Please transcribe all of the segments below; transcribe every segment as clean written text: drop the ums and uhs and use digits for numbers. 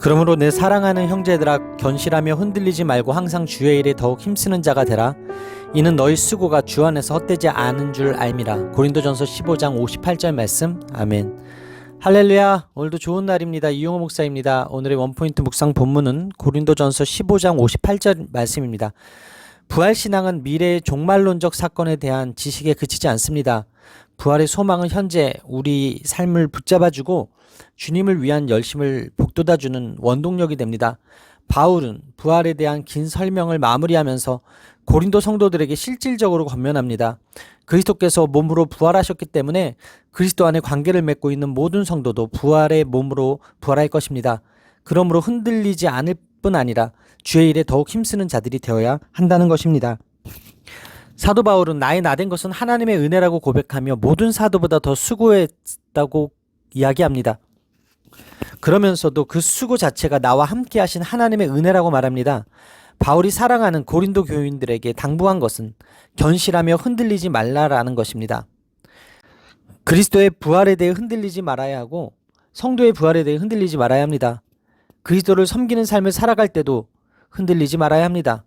그러므로 내 사랑하는 형제들아, 견실하며 흔들리지 말고 항상 주의 일에 더욱 힘쓰는 자가 되라. 이는 너희 수고가 주 안에서 헛되지 않은 줄 알미라. 고린도전서 15장 58절 말씀. 아멘. 할렐루야. 오늘도 좋은 날입니다. 이용호 목사입니다. 오늘의 원포인트 묵상 본문은 고린도전서 15장 58절 말씀입니다. 부활신앙은 미래의 종말론적 사건에 대한 지식에 그치지 않습니다. 부활의 소망은 현재 우리 삶을 붙잡아주고 주님을 위한 열심을 북돋아주는 원동력이 됩니다. 바울은 부활에 대한 긴 설명을 마무리하면서 고린도 성도들에게 실질적으로 권면합니다. 그리스도께서 몸으로 부활하셨기 때문에 그리스도 안에 관계를 맺고 있는 모든 성도도 부활의 몸으로 부활할 것입니다. 그러므로 흔들리지 않을 뿐 아니라 주의 일에 더욱 힘쓰는 자들이 되어야 한다는 것입니다. 사도 바울은 나의 나된 것은 하나님의 은혜라고 고백하며 모든 사도보다 더 수고했다고 이야기합니다. 그러면서도 그 수고 자체가 나와 함께 하신 하나님의 은혜라고 말합니다. 바울이 사랑하는 고린도 교인들에게 당부한 것은 견실하며 흔들리지 말라라는 것입니다. 그리스도의 부활에 대해 흔들리지 말아야 하고 성도의 부활에 대해 흔들리지 말아야 합니다. 그리스도를 섬기는 삶을 살아갈 때도 흔들리지 말아야 합니다.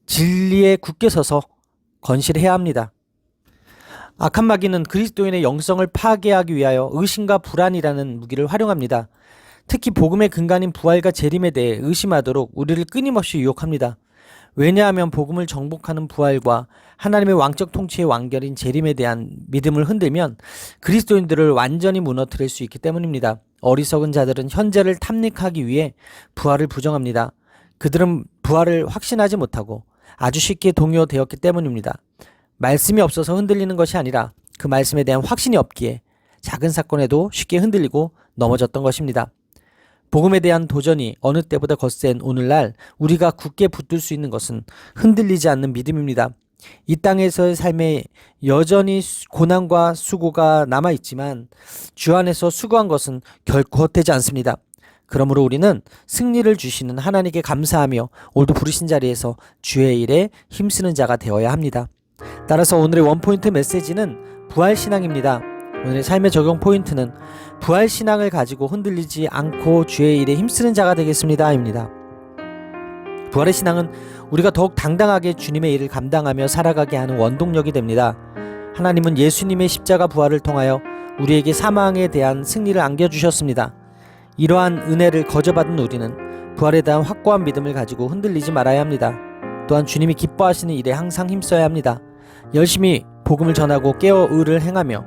진리에 굳게 서서 건실해야 합니다. 악한 마귀는 그리스도인의 영성을 파괴하기 위하여 의심과 불안이라는 무기를 활용합니다. 특히 복음의 근간인 부활과 재림에 대해 의심하도록 우리를 끊임없이 유혹합니다. 왜냐하면 복음을 정복하는 부활과 하나님의 왕적 통치의 완결인 재림에 대한 믿음을 흔들면 그리스도인들을 완전히 무너뜨릴 수 있기 때문입니다. 어리석은 자들은 현재를 탐닉하기 위해 부활을 부정합니다. 그들은 부활을 확신하지 못하고 아주 쉽게 동요되었기 때문입니다. 말씀이 없어서 흔들리는 것이 아니라 그 말씀에 대한 확신이 없기에 작은 사건에도 쉽게 흔들리고 넘어졌던 것입니다. 복음에 대한 도전이 어느 때보다 거센 오늘날 우리가 굳게 붙들 수 있는 것은 흔들리지 않는 믿음입니다. 이 땅에서의 삶에 여전히 고난과 수고가 남아있지만 주 안에서 수고한 것은 결코 헛되지 않습니다. 그러므로 우리는 승리를 주시는 하나님께 감사하며 오늘도 부르신 자리에서 주의 일에 힘쓰는 자가 되어야 합니다. 따라서 오늘의 원포인트 메시지는 부활신앙입니다. 오늘의 삶의 적용 포인트는 부활신앙을 가지고 흔들리지 않고 주의 일에 힘쓰는 자가 되겠습니다 입니다. 부활의 신앙은 우리가 더욱 당당하게 주님의 일을 감당하며 살아가게 하는 원동력이 됩니다. 하나님은 예수님의 십자가 부활을 통하여 우리에게 사망에 대한 승리를 안겨주셨습니다. 이러한 은혜를 거저받은 우리는 부활에 대한 확고한 믿음을 가지고 흔들리지 말아야 합니다. 또한 주님이 기뻐하시는 일에 항상 힘써야 합니다. 열심히 복음을 전하고 깨어 의를 행하며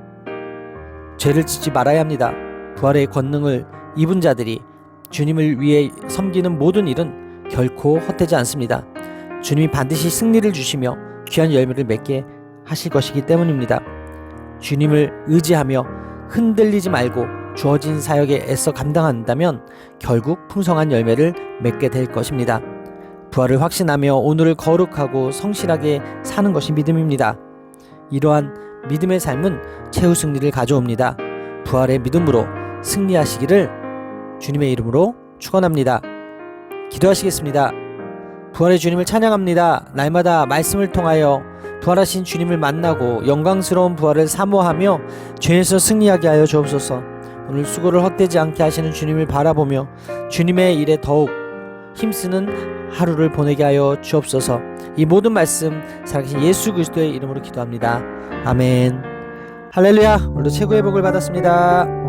죄를 짓지 말아야 합니다. 부활의 권능을 입은 자들이 주님을 위해 섬기는 모든 일은 결코 헛되지 않습니다. 주님이 반드시 승리를 주시며 귀한 열매를 맺게 하실 것이기 때문입니다. 주님을 의지하며 흔들리지 말고 주어진 사역에 애써 감당한다면 결국 풍성한 열매를 맺게 될 것입니다. 부활을 확신하며 오늘을 거룩하고 성실하게 사는 것이 믿음입니다. 이러한 믿음의 삶은 최후 승리를 가져옵니다. 부활의 믿음으로 승리하시기를 주님의 이름으로 축원합니다. 기도하시겠습니다. 부활의 주님을 찬양합니다. 날마다 말씀을 통하여 부활하신 주님을 만나고 영광스러운 부활을 사모하며 죄에서 승리하게 하여 주옵소서. 오늘 수고를 헛되지 않게 하시는 주님을 바라보며 주님의 일에 더욱 힘쓰는 하루를 보내게 하여 주옵소서. 이 모든 말씀 살아계신 예수 그리스도의 이름으로 기도합니다. 아멘. 할렐루야. 오늘도 최고의 복을 받았습니다.